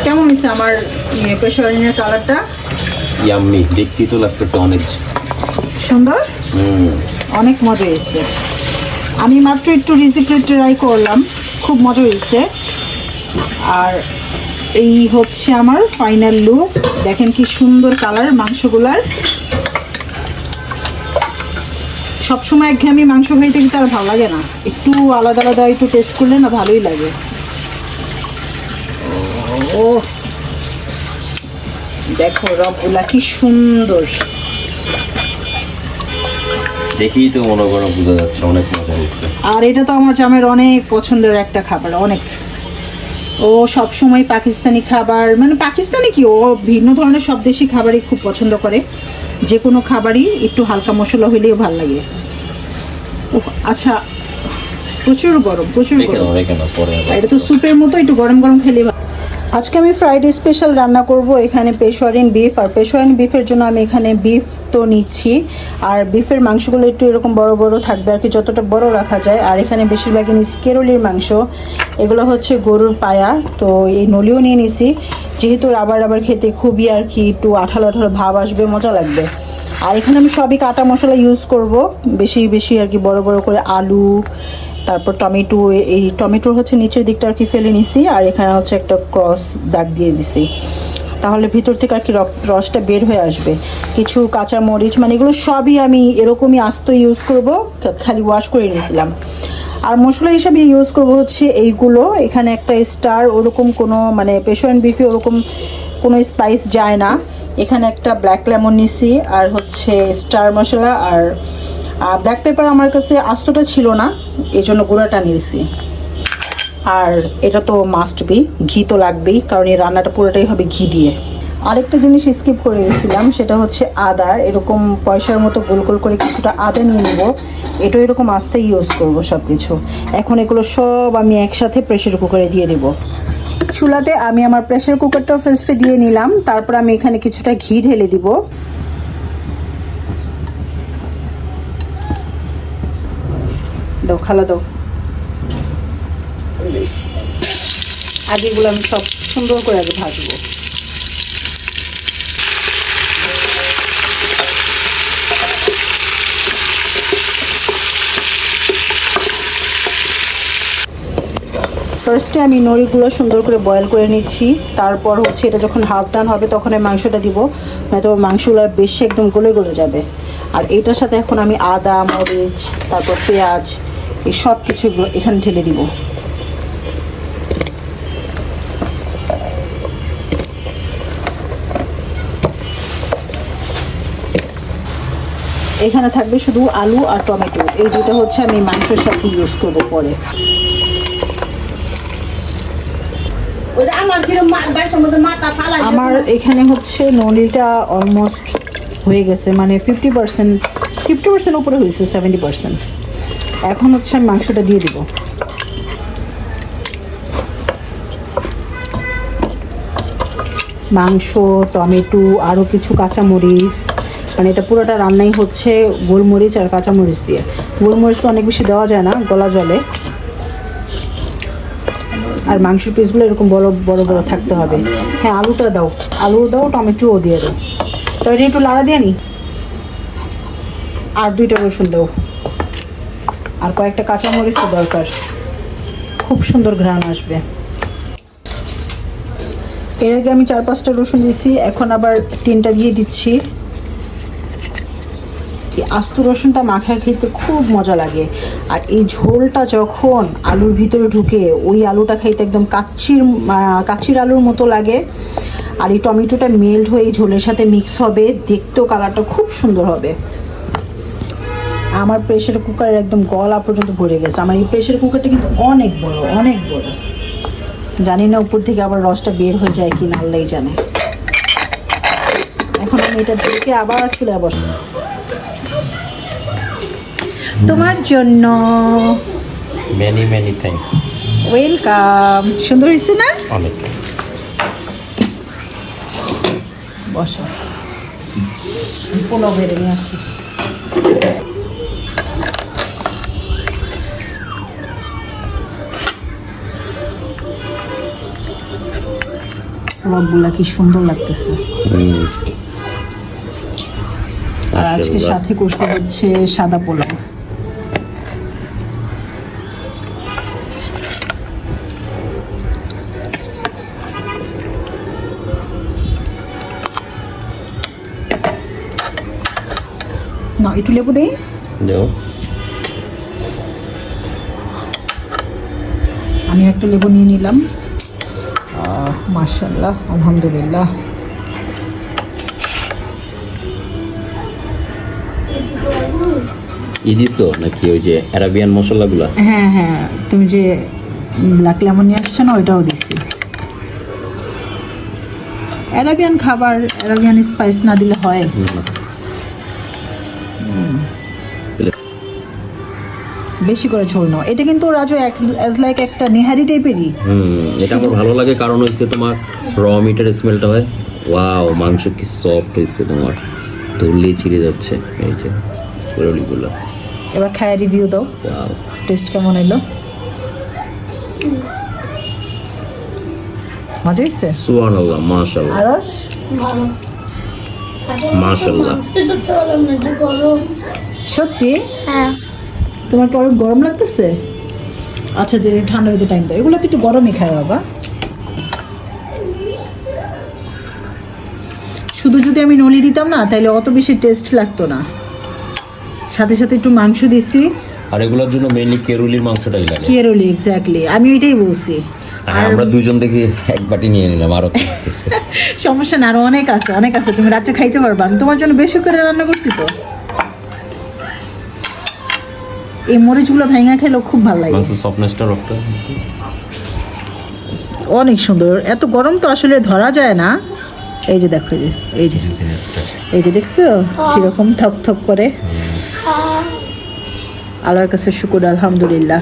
কেমন হয়েছে আমার পেশোয়ারিনের কালারটা? ইয়াম্মি, দেখতেই তো লাগতেছে অনেক সুন্দর। অনেক মজা হয়েছে। আমি মাত্র একটু রেসিপি ট্রাই করলাম, খুব মজা হয়েছে। আর এই হচ্ছে আমার ফাইনাল লুক। দেখেন কি সুন্দর কালার মাংসগুলার। সবসময় একঘেয়েমি মাংস খাইতে কিন্তু আর ভালো লাগে না, একটু আলাদা আলাদা একটু টেস্ট করলে না ভালোই লাগে। ও দেখো রবগুলা কি সুন্দর, দেখেই তো মনে করো বোঝা যাচ্ছে অনেক মজা হয়েছে। আর এটা তো আমার জামের অনেক পছন্দের একটা খাবার, অনেক। ও সব সময় পাকিস্তানি খাবার, মানে পাকিস্তানি কি, ও ভিন্ন ধরনের সব দেশি খাবারই খুব পছন্দ করে। যে কোনো খাবারই একটু হালকা মশলা হইলেও ভালো লাগে। আচ্ছা, প্রচুর গরম, প্রচুর গরম। এটা তো স্যুপের মতো, একটু গরম গরম খেলে। আজকে আমি ফ্রাইডে স্পেশাল রান্না করব। এখানে পেশোয়ারিন বিফ, আর পেশোয়ারিন বিফের জন্য আমি এখানে বিফ তো নিচ্ছি। আর বিফের মাংসগুলো একটু এরকম বড় বড় থাকবে আর কি, যতটা বড় রাখা যায়। আর এখানে বেশিরভাগই নিচ্ছি কেরলির মাংস, এগুলো হচ্ছে গরুর পায়া। তো এই নলিও নিয়ে নিছি, যেহেতু রাবার খেতে খুবই আর কি একটু আঠালো আঠালো ভাব আসবে, মজা লাগবে। আর এখানে আমি সবই কাটা মশলা ইউজ করব, বেশি বেশি আর কি, বড় বড় করে আলু, তারপর টমেটো। এই টমেটোর হচ্ছে নিচের দিকটা আর কি ফেলে নিছি, আর এখানে হচ্ছে একটা ক্রস দাগ দিয়ে দিছি, তাহলে ভিতর থেকে আর কি রসটা বের হয়ে আসবে। কিছু কাঁচা মরিচ, মানে এগুলো সবই আমি এরকমই আস্ত ইউজ করব, খালি ওয়াশ করে নিয়েছিলাম। আর মশলা হিসাবে ইউজ করব হচ্ছে এইগুলো। এখানে একটা স্টার ওরকম কোনো, মানে পেশোয়ারিন বিফে ওরকম কোনো স্পাইস যায় না। এখানে একটা ব্ল্যাক লেমন নিছি, আর হচ্ছে স্টার মশলা, আর ব্ল্যাক পেপার আমার কাছে আস্তটা ছিল না, এই জন্য গুঁড়াটা নিয়েছি। আর এটা তো মাস্ট বি, ঘি তো লাগবেই, কারণ এই রান্নাটা পুরোটাই হবে ঘি দিয়ে। আরেকটা জিনিস স্কিপ করে গেছিলাম, সেটা হচ্ছে আদা। এরকম পয়সার মতো গোল গোল করে কিছুটা আদা নিয়ে নেব, এটা এরকম আস্তে ইউজ করব সব কিছু। এখন এগুলো সব আমি একসাথে প্রেসার কুকারে দিয়ে দেব। চুলাতে আমি আমার প্রেসার কুকারটা ফার্স্টে দিয়ে নিলাম, তারপর আমি এখানে কিছুটা ঘি ঢেলে দিব। দাও, খালা দাও। আগে এগুলো আমি সব সুন্দর করে আগে ভাজবো। ফার্স্টে আমি নড়িগুলো সুন্দর করে বয়েল করে নিচ্ছি, তারপর হচ্ছে এটা যখন হাফ ডান হবে তখন আমি মাংসটা দিব, নয়তো মাংসগুলো বেশি একদম গলে গলে যাবে। আর এটার সাথে এখন আমি আদা, মরিচ, তারপর পেঁয়াজ, এই সব কিছু এখানে ঢেলে দিব। এখানে থাকবে শুধু আলু আর টমেটো, এই দুটো হচ্ছে আমি মাংসের সাথে ইউজ করব পরে। আমার এখানে হচ্ছে নলিটা অলমোস্ট হয়ে গেছে, মানে 50% উপরে হয়েছে, 70%। এখন হচ্ছে আমি মাংসটা দিয়ে দিব। মাংস, টমেটো, আরও কিছু কাঁচামরিচ, মানে এটা পুরোটা রান্নাই হচ্ছে গোলমরিচ আর কাঁচামরিচ দিয়ে। গোলমরিচ তো অনেক বেশি দেওয়া যায় না, গলা জলে। আর মাংসের পিসগুলো এরকম বড় বড় বড় থাকতে হবে। হ্যাঁ, আলুটা দাও, আলু দাও, টমেটোও দিয়ে দাও। তো এটা একটু লাড়া দিয়ে নি, আর 2টা রসুন দাও, আর কয়েকটা কাঁচামরিচ তো দরকার, খুব সুন্দর ঘ্রাণ আসবে। এর আগে আমি 4-5টা রসুন দিয়েছি, এখন আবার 3টা দিয়ে দিচ্ছি। আস্ত রসুনটা মাখা খেতে খুব মজা লাগে। আর এই ঝোলটা যখন আলুর ভিতরে ঢুকে, ওই আলুটা খাইতে একদম কাচ্চির আলুর মতো লাগে। আর এই টমেটোটা মেল্ট হয়ে এই ঝোলের সাথে মিক্স হবে, দেখতেও কালারটা খুব সুন্দর হবে। আমার প্রেসার কুকার একদম গলা পর্যন্ত ভরে গেছে। আমার এই প্রেসার কুকারটা কিন্তু অনেক বড়, অনেক বড়। জানি না উপর থেকে আবার রসটা বের হয়ে যায় কি না, আল্লাহই জানে। এখন আমি এটা ঢেকে আবার চুলায় বসাবো তোমার জন্য। Many many thanks, welcome. সুন্দর হয়েছে না? অনেক। বসো, পোলাও বেড়ে নিয়ে আসি। রকগুলা কি সুন্দর লাগতেছে। আর আজকে মাশাআল্লাহ। সাথে করছে হচ্ছে সাদা পোলাও। না একটু লেবু দেই। দাও। আমি একটা লেবু নিয়ে নিলাম। মাশাআল্লাহ, আলহামদুলিল্লাহ। দিছো নাকি ওই যে অ্যারাবিয়ান মশলাগুলা? হ্যাঁ হ্যাঁ, তুমি যে ব্ল্যাক লেমন নিয়ে আসছো না, ওইটাও দিছি। অ্যারাবিয়ান খাবার, অ্যারাবিয়ান স্পাইস না দিলে হয়? বেশি করে ঝোল নাও। এটা কিন্তু রাজু অ্যাজ লাইক একটা নেহারি টাইপেরই। এটা আমার ভালো লাগে কারণ হচ্ছে তোমার র মিটের স্মেলটা হয়। ওয়াও, মাংস কি সফট হয়েছে তোমার, ধরলেই ছিঁড়ে যাচ্ছে। এই যে রলিগুলো। এবার খায় রিভিউ দাও, ওয়াও, টেস্ট কেমন এলো? মজা হয়েছে? সুবহানাল্লাহ, মাশাআল্লাহ, আরস ভালো। মাশাআল্লাহ। মাছটা ধরতে পারলাম না, যে গরম। সত্যি? হ্যাঁ, তোমার কি অনেক গরম লাগতেছে? আচ্ছা, দেরি ঠান্ডা হইতে টাইম দাও। এগুলো তো একটু গরমই খায় বাবা। শুধু যদি আমি নলি দিতাম না, তাহলে অত বেশি টেস্ট লাগতো না। সাথে সাথে একটু মাংস দিছি। আর এগুলোর জন্য মেইনলি কেরুলির মাংসটাই লাগে। কেরলি, এক্স্যাক্টলি, আমি ওইটাই বলছি। আর আমরা দুজন দেখি এক বাটি নিয়ে নিলাম, আরো সমস্যা না, আরো অনেক আছে, অনেক আছে। তুমি রাত্রে খাইতে পারবা, আমি তোমার জন্য বেশি করে রান্না করছি তো। এই মরিচগুলো ভেঙে খেলেও খুব ভালো লাগে। মাংস সফটনেসটা রক্ত। অনেক সুন্দর। এত গরম তো আসলে ধরা যায় না। এই যে দেখো, এই যে এই যে দেখছো কিরকম থক থক করে। আল্লাহর কাছে শুকর, আলহামদুলিল্লাহ।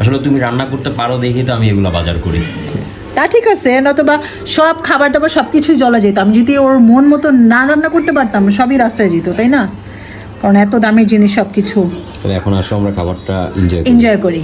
আসলে তুমি রান্না করতে পারো দেখি তো আমি এগুলা বাজার করি। তা ঠিক আছে, নতুবা সব খাবার দাবার সব কিছুই জ্বলা যেত। আমি যদি ওর মন মতো না রান্না করতে পারতাম, সবই রাস্তায় যেত, তাই না? কারণ এত দামি জিনিস সব কিছু তাহলে এখন আসো আমরা খাবারটা এনজয় করি। এনজয় করি।